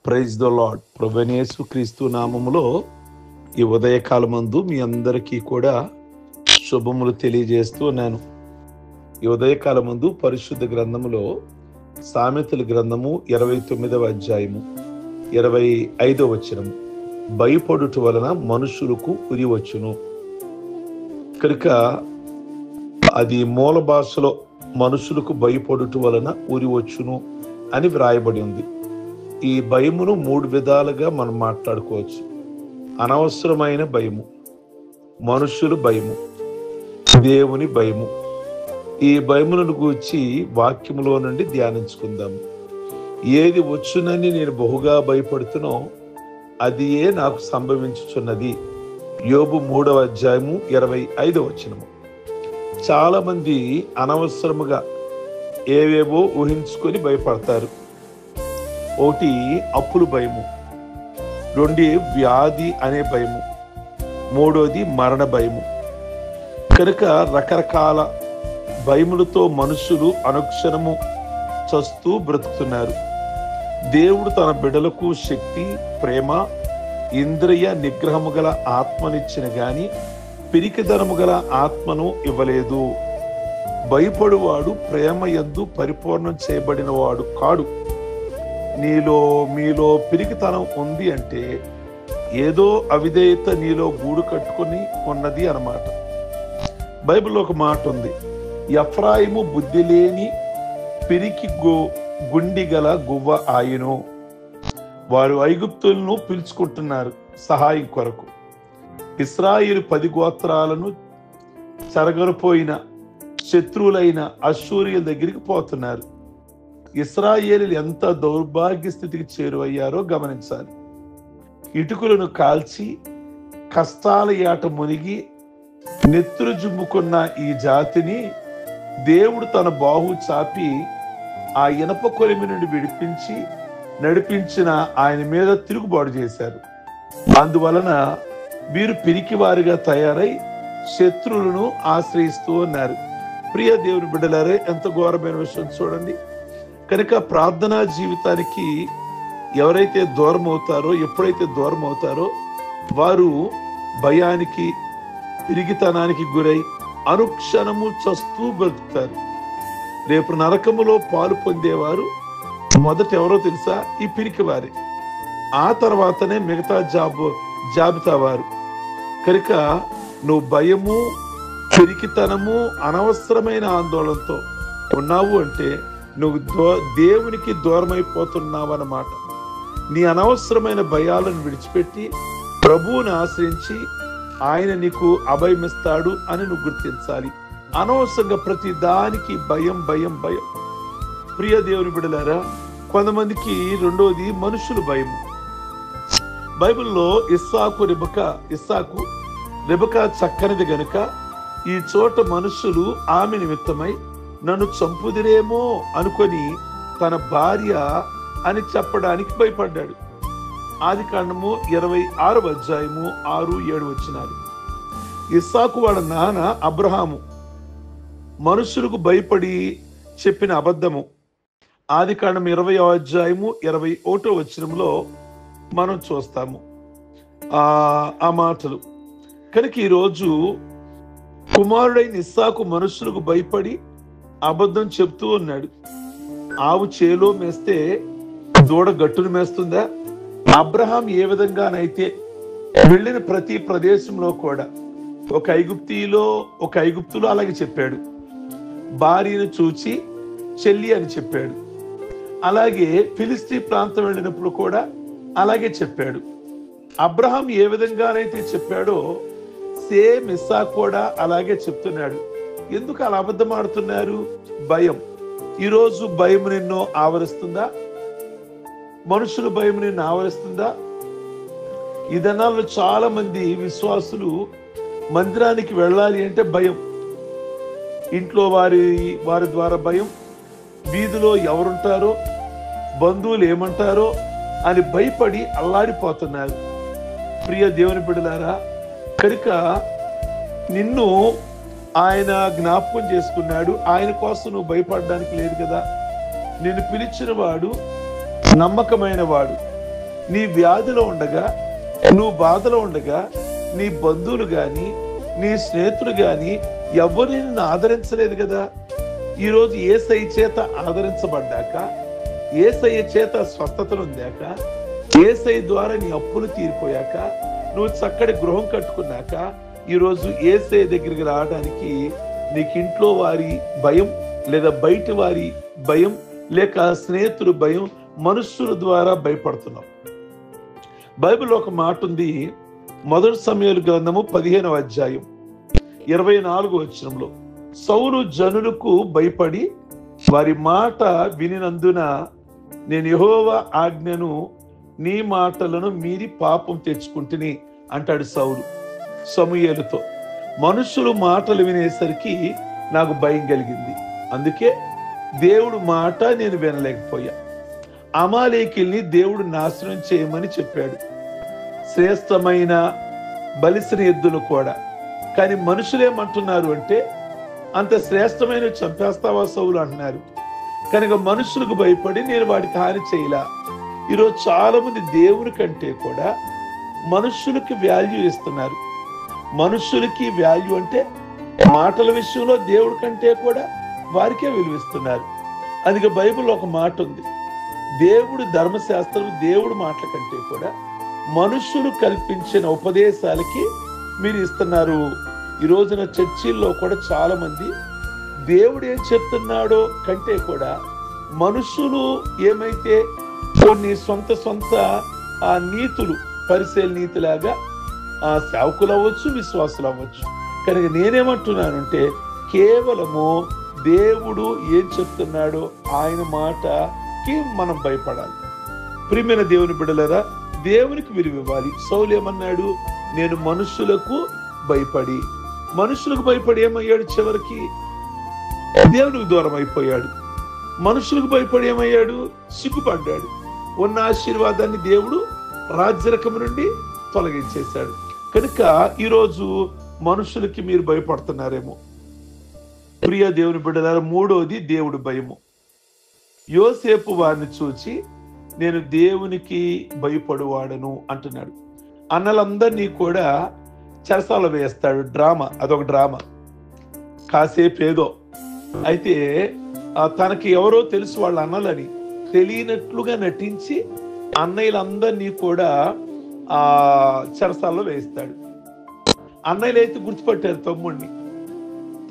Praise the lord. ప్రభువైన యేసుక్రీస్తు నామములో ఈ ఉదయకాలమందు మీ అందరికీ కూడా శుభములు తెలియజేస్తూ ఉన్నాను. ఈ ఉదయకాలమందు పరిశుద్ధ గ్రంథములో సామెతల గ్రంథము 29వ అధ్యాయము 25వ వచనము, భయపడుట వలన మనుషులకు ఉరి వచ్చును. కనుక అది మూల భాషలో మనుషులకు భయపడుట వలన ఉరి వచ్చును అని వ్రాయబడి ఉంది. ఈ భయమును 3 విధాలుగా మనం మాట్లాడుకోవచ్చు. అనవసరమైన భయము, మనుషుల భయము, దేవుని భయము. ఈ భయములను గూర్చి వాక్యములో నుండి ధ్యానించుకుందాము. ఏది వచ్చునని నేను బహుగా భయపడుతున్నో అది నాకు సంభవించుచున్నది. యోబు 3వ అధ్యాయము 25వ వచనము. చాలా మంది అనవసరముగా ఏవేవో ఊహించుకొని భయపడతారు. ఒకటి అప్పుల భయము, 2 వ్యాధి అనే భయము, 3 మరణ భయము. కనుక రకరకాల భయములతో మనుషులు అనుక్షణము చస్తూ బ్రతుకుతున్నారు. దేవుడు తన బిడ్డలకు శక్తి, ప్రేమ, ఇంద్రియ నిగ్రహము గల ఆత్మనిచ్చిన గాని పిరికిదనము గల ఆత్మను ఇవ్వలేదు. భయపడువాడు ప్రేమ యందు పరిపూర్ణం చేయబడిన వాడు కాడు. మీలో పిరికితనం ఉంది అంటే ఏదో అవిధేయత నీలో గూడు కట్టుకొని ఉన్నది అన్నమాట. బైబిల్లో ఒక మాట ఉంది, ఎఫ్రాయిము బుద్ధి లేని పిరికి గుండి గల గువ్వ ఆయును. వారు ఐగుప్తులను పిలుచుకుంటున్నారు సహాయం కొరకు. ఇశ్రాయేలు 10 గోత్రాలను చెరగొనిపోయిన శత్రువులైన అశ్షూరీయుల దగ్గరికి పోతున్నారు. ఇశ్రాయేలీలు ఎంత దౌర్భాగ్య స్థితికి చేరువయ్యారో గమనించాలి. ఇటుకలను కాల్చి కష్టాల యాట మునిగి నెత్తురు జుమ్ముకున్న ఈ జాతిని దేవుడు తన బాహు చాపి ఆ ఇనప కొలిమి నుండి విడిపించి నడిపించిన ఆయన మీద తిరుగుబాటు చేశారు. అందువలన వీరు పిరికివారిగా తయారై శత్రువులను ఆశ్రయిస్తూ ఉన్నారు. ప్రియ దేవుని బిడ్డలారే, ఎంత ఘోరమైన విషయం చూడండి. కనుక ప్రార్థనా జీవితానికి ఎవరైతే దూరం అవుతారో, ఎప్పుడైతే దూరం అవుతారో వారు భయానికి, పిరిగితనానికి గురై అనుక్షణము చస్తూ బ్రతుకుతారు. రేపు నరకములో పాలు పొందేవారు మొదట ఎవరో తెలుసా? ఈ పిరికి వారే. ఆ తర్వాతనే మిగతా జాబితా వారు. కనుక నువ్వు భయము, పిరికితనము, అనవసరమైన ఆందోళనతో ఉన్నావు అంటే నువ్వు దేవునికి దూరమైపోతున్నావు అన్నమాట. నీ అనవసరమైన భయాలను విడిచిపెట్టి ప్రభువుని ఆశ్రయించి ఆయన నీకు అభయమిస్తాడు అని నువ్వు గుర్తించాలి. అనవసరంగా ప్రతి దానికి భయం భయం భయం. ప్రియ దేవుని బిడ్డలారా, కొంతమందికి రెండోది మనుషుల భయం. బైబిల్లో ఇస్సాకు రెబెకా చక్కనిది గనుక ఈ చోట మనుషులు ఆమె నిమిత్తమై నన్ను చంపుదిరేమో అనుకొని తన భార్య అని చెప్పడానికి భయపడ్డాడు. ఆదికాండము 26వ అధ్యాయము 6-7 వచనాలు. ఇస్సాకు వాళ్ళ నాన్న అబ్రహాము మనుషులకు భయపడి చెప్పిన అబద్ధము ఆదికాండం 20వ అధ్యాయము 21వ వచనంలో మనం చూస్తాము ఆ మాటలు. కనుక ఈరోజు కుమారుడైన ఇస్సాకు మనుషులకు భయపడి అబద్ధం చెప్తూ ఉన్నాడు. ఆవు చేలో మేస్తే దూడ గట్టును మేస్తుందా? అబ్రహాం ఏ విధంగానైతే వెళ్ళిన ప్రతి ప్రదేశంలో కూడా ఒక ఐగుప్తులో అలాగే చెప్పాడు. భార్యను చూచి చెల్లి అని చెప్పాడు. అలాగే ఫిలిస్తీ ప్రాంతం వెళ్ళినప్పుడు కూడా అలాగే చెప్పాడు. అబ్రహాం ఏ విధంగానైతే చెప్పాడో సేమ్ ఇస్సాకు కూడా అలాగే చెప్తున్నాడు. ఎందుకు అలా అబద్ధం ఆడుతున్నారు? భయం. ఈరోజు భయం నిన్ను ఆవరిస్తుందా? మనుషుల భయం నిన్ను ఆవరిస్తుందా? ఈ దినాల్లో చాలా మంది విశ్వాసులు మందిరానికి వెళ్ళాలి అంటే భయం. ఇంట్లో వారి ద్వారా భయం, వీధిలో ఎవరుంటారో, బంధువులు ఏమంటారో అని భయపడి అల్లాడిపోతున్నారు. ప్రియ దేవుని బిడ్డలారా, కనుక నిన్ను ఆయన జ్ఞాపకం చేసుకున్నాడు. ఆయన కోసం నువ్వు భయపడడానికి లేదు కదా. నిన్ను పిలిచిన వాడు నమ్మకమైన వాడు, నీ వ్యాధిలో ఉండగా, నువ్వు బాధలో ఉండగా నీ బంధువులు గాని నీ స్నేహితులు గాని ఎవరు నిన్ను ఆదరించలేదు కదా. ఈరోజు యేసయ్య చేత ఆదరించబడ్డాక, యేసయ్య చేత స్వస్థతను ఉందాక, యేసయ్య ద్వారా నీ అప్పులు తీరిపోయాక, నువ్వు చక్కటి గృహం కట్టుకున్నాక, ఈరోజు యేసయ్య దగ్గరికి రావడానికి నీకు ఇంట్లో వారి భయం, లేదా బయట వారి భయం, లేక స్నేహితులు భయం, మనుషుల ద్వారా భయపడుతున్నావు. బైబిల్ ఒక మాట ఉంది, మొదటి సమూయేలు గ్రంథము 15వ అధ్యాయం 24వ వచనంలో, సౌలు జనులకు భయపడి వారి మాట వినినందున నేను యెహోవా ఆజ్ఞను నీ మాటలను మీరి పాపం తెచ్చుకుంటుని అంటాడు సౌలు సమూయేలుతో. మనుషులు మాటలు వినేసరికి నాకు భయం కలిగింది, అందుకే దేవుడు మాట నేను వినలేకపోయా. అమాలేకీల్ని దేవుడు నాశనం చేయమని చెప్పాడు, శ్రేష్టమైన బలిసిన ఎద్దులు కూడా. కానీ మనుషులేమంటున్నారు అంటే, అంత శ్రేష్టమైన చంపేస్తావా సౌలు అంటున్నారు. కనుక మనుషులకు భయపడి నేను వాటికి హాని చేయలా. ఈరోజు చాలా మంది దేవుని కంటే కూడా మనుషులకి వాల్యూ ఇస్తున్నారు. మనుషులకి వాల్యూ అంటే మాటల విషయంలో దేవుడి కంటే కూడా వారికే విలువిస్తున్నారు. అందుకే బైబిల్ ఒక మాట ఉంది, దేవుడు ధర్మశాస్త్రం దేవుడు మాటల కంటే కూడా మనుషులు కల్పించిన ఉపదేశాలకి మీరు ఇస్తున్నారు. ఈ రోజున చర్చిల్లో కూడా చాలా మంది దేవుడు ఏం చెప్తున్నాడో కంటే కూడా మనుషులు ఏమైతే కొన్ని సొంత నీతులు, పరిశీలన నీతిలాగా సేవకులు అవ్వచ్చు, విశ్వాసులు అవ్వచ్చు. కనుక నేనేమంటున్నానంటే, కేవలము దేవుడు ఏం చెప్తున్నాడో ఆయన మాటకి మనం భయపడాలి. ప్రియమైన దేవుని బిడ్డలారా, దేవునికి విలువ ఇవ్వాలి. సౌలు ఏమన్నాడు, నేను మనుషులకు భయపడి ఏమయ్యాడు, చివరికి దేవునికి దూరం అయిపోయాడు. మనుషులకు భయపడి ఏమయ్యాడు, సిగ్గుపడ్డాడు. ఉన్న ఆశీర్వాదాన్ని దేవుడు రాజ్యరకం నుండి తొలగించేశాడు. కనుక ఈరోజు మనుషులకి మీరు భయపడుతున్నారేమో. ప్రియ దేవుని బిడ్డలారా, మూడోది దేవుడు భయము. యోసేపు వారిని చూచి నేను దేవునికి భయపడువాడను అంటున్నాడు. అన్నలందరినీ కూడా చెరసాల వేస్తాడు. డ్రామా, అదొక డ్రామా. కాసేపు ఏదో అయితే తనకి ఎవరో తెలుసు వాళ్ళ అన్నలని తెలియనట్లుగా నటించి అన్నయ్యలందరినీ కూడా చెరసాలలో వేస్తాడు. అన్నయ్యలు అయితే గుర్తుపట్టారు తమ్ముడిని.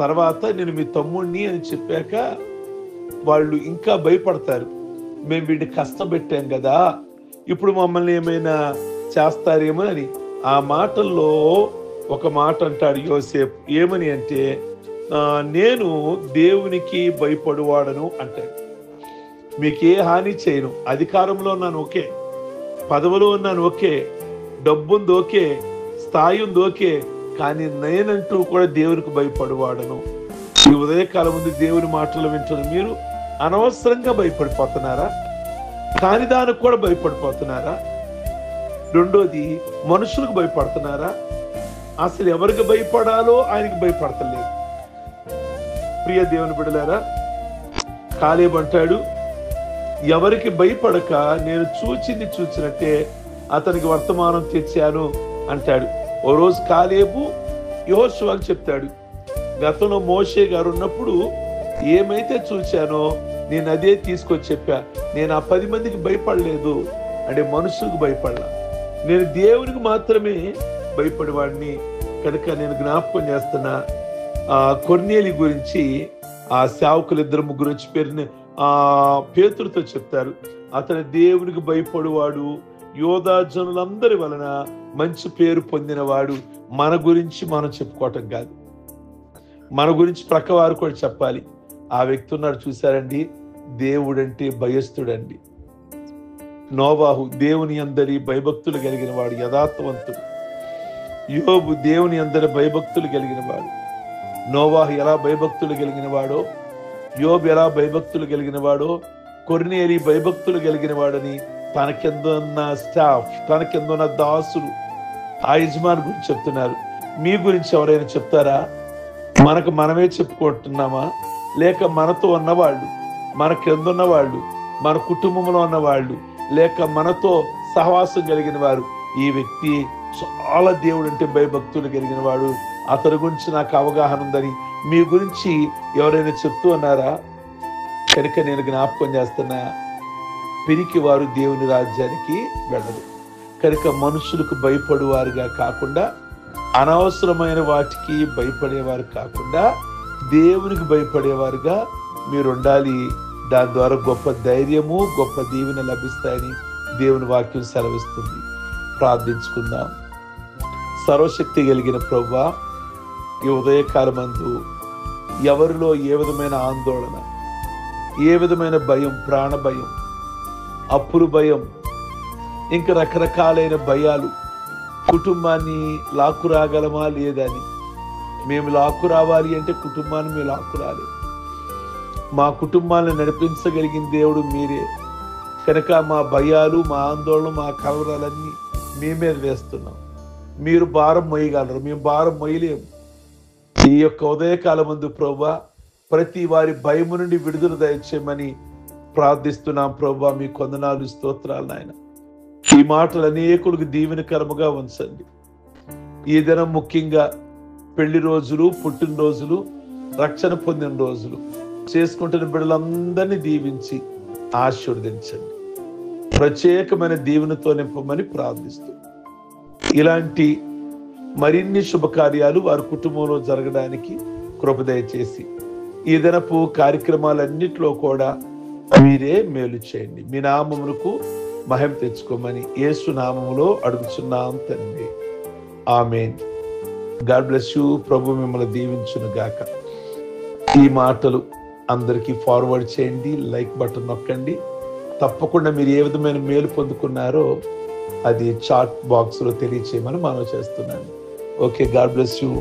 తర్వాత నేను మీ తమ్ముడిని అని చెప్పాక వాళ్ళు ఇంకా భయపడతారు. మేము వీడిని కష్టపెట్టాం కదా, ఇప్పుడు మమ్మల్ని ఏమైనా చేస్తారేమో అని. ఆ మాటల్లో ఒక మాట అంటాడు యోసేపు, ఏమని అంటే, నేను దేవునికి భయపడువాడను అంటాడు. మీకే హాని చేయను, అధికారంలో ఉన్నాను ఓకే, పదవిలో ఉన్నాను ఓకే, డబ్బు ఉంది ఓకే, స్థాయి ఉంది ఓకే, కానీ నేనంటూ కూడా దేవునికి భయపడువాడను. ఈ ఉదయకాలం ముందు దేవుని మాటలు వింటున్న మీరు అనవసరంగా భయపడిపోతున్నారా? కాని దానికి కూడా భయపడిపోతున్నారా? రెండోది, మనుషులకు భయపడుతున్నారా? అసలు ఎవరికి భయపడాలో ఆయనకి భయపడతలేదు. ప్రియ దేవుని బిడ్డలారా, కాలేబు అంటాడు, ఎవరికి భయపడక నేను చూచినట్టే అతనికి వర్తమానం తెచ్చాను అంటాడు. ఓ రోజు కాలేబు యెహోషువకు చెప్తాడు, గతంలో మోషే గారు ఉన్నప్పుడు ఏమైతే చూచానో నేను అదే తీసుకొచ్చి చెప్పా. నేను ఆ 10 మందికి భయపడలేదు అంటే మనుషులకు భయపడలా, నేను దేవునికి మాత్రమే భయపడేవాడిని. కనుక నేను జ్ఞాపకం చేస్తున్నా, కొర్నేలి గురించి ఆ సేవకులు 2-3 వచ్చి పేరుని పేతురుతో చెప్తారు. అతను దేవునికి భయపడువాడు, యోధా జనులందరి వలన మంచి పేరు పొందినవాడు. మన గురించి మనం చెప్పుకోవటం కాదు, మన గురించి ప్రక్కవారు కూడా చెప్పాలి. ఆ వ్యక్తి ఉన్నాడు చూశారండి, దేవుడంటే భయస్థుడండి. నోవాహు దేవుని అందరి భయభక్తులు కలిగిన వాడు, యథార్థవంతుడు. యోబు దేవుని అందరి భయభక్తులు కలిగిన వాడు. నోవాహు ఎలా భయభక్తులు కలిగిన వాడో, యోబు ఎలా భయభక్తులు కలిగిన వాడో, కొర్నేలి భయభక్తులు కలిగిన వాడని తన కింద ఉన్న స్టాఫ్, తన కింద ఉన్న దాసులు ఆ యజమాని గురించి చెప్తున్నారు. మీ గురించి ఎవరైనా చెప్తారా? మనకు మనమే చెప్పుకుంటున్నామా? లేక మనతో ఉన్నవాళ్ళు, మన కింద ఉన్నవాళ్ళు, మన కుటుంబంలో ఉన్నవాళ్ళు, లేక మనతో సహవాసం కలిగిన వారు, ఈ వ్యక్తి చాలా దేవుడు అంటే భయభక్తులు కలిగిన వాడు, అతని గురించి నాకు అవగాహన ఉందని మీ గురించి ఎవరైనా చెప్తూ ఉన్నారా? కనుక నేను జ్ఞాపకం చేస్తున్నా, పిరికి వారు దేవుని రాజ్యానికి వెళ్ళరు. కనుక మనుషులకు భయపడేవారుగా కాకుండా, అనవసరమైన వాటికి భయపడేవారు కాకుండా, దేవునికి భయపడేవారుగా మీరు ఉండాలి. దాని ద్వారా గొప్ప ధైర్యము, గొప్ప దీవెన లభిస్తాయని దేవుని వాక్యం సెలవిస్తుంది. ప్రార్థించుకుందాం. సర్వశక్తి కలిగిన ప్రభువా, ఈ ఉదయకాలమందు ఎవరిలో ఏ విధమైన ఆందోళన, ఏ విధమైన భయం, ప్రాణ భయం, అప్పులు భయం, ఇంకా రకరకాలైన భయాలు కుటుంబాన్ని లాక్కురాగలమా లేదని, మేము లాక్కు రావాలి అంటే కుటుంబాన్ని మేము లాక్కురాలి. మా కుటుంబాన్ని నడిపించగలిగిన దేవుడు మీరే. కనుక మా భయాలు, మా ఆందోళన, మా కలవరాలన్నీ మీ మీద వేస్తున్నాం. మీరు భారం మోయగలరు, మేము భారం మోయలేము. ఈ యొక్క ఉదయకాలం ముందు ప్రభువా, ప్రతి వారి భయము నుండి విడుదల దయచేయమని ప్రార్థిస్తున్నాం. ప్రభువా, మీ కొందనాలు, స్తోత్రాలు నాయన. ఈ మాటలు అనేకులకు దీవెనకరముగా ఉంచండి. ఈ దినం ముఖ్యంగా పెళ్లి రోజులు, పుట్టినరోజులు, రక్షణ పొందిన రోజులు చేసుకుంటున్న బిడ్డలందరినీ దీవించి ఆశీర్వదించండి. ప్రత్యేకమైన దీవెనతో నింపమని ప్రార్థిస్తూ, ఇలాంటి మరిన్ని శుభకార్యాలు వారి కుటుంబంలో జరగడానికి కృప దయచేసి ఈ దినపు కార్యక్రమాలన్నిటిలో కూడా మీరే మేలు చేయండి. మీ నామమునకు మహిమ తెచ్చుకోమని యేసు నామములో అడుగుచున్నాం తండ్రి. ఆమేన్. God bless you. ప్రభు మిమ్మల్ని దీవించును గాక. ఈ మాటలు అందరికీ ఫార్వర్డ్ చేయండి, లైక్ బటన్ నొక్కండి. తప్పకుండా మీరు ఏ విధమైన మేలు పొందుకున్నారో అది చాట్ బాక్స్ లో తెలియచేయమని మనవి చేస్తున్నాను. Okay, God bless you.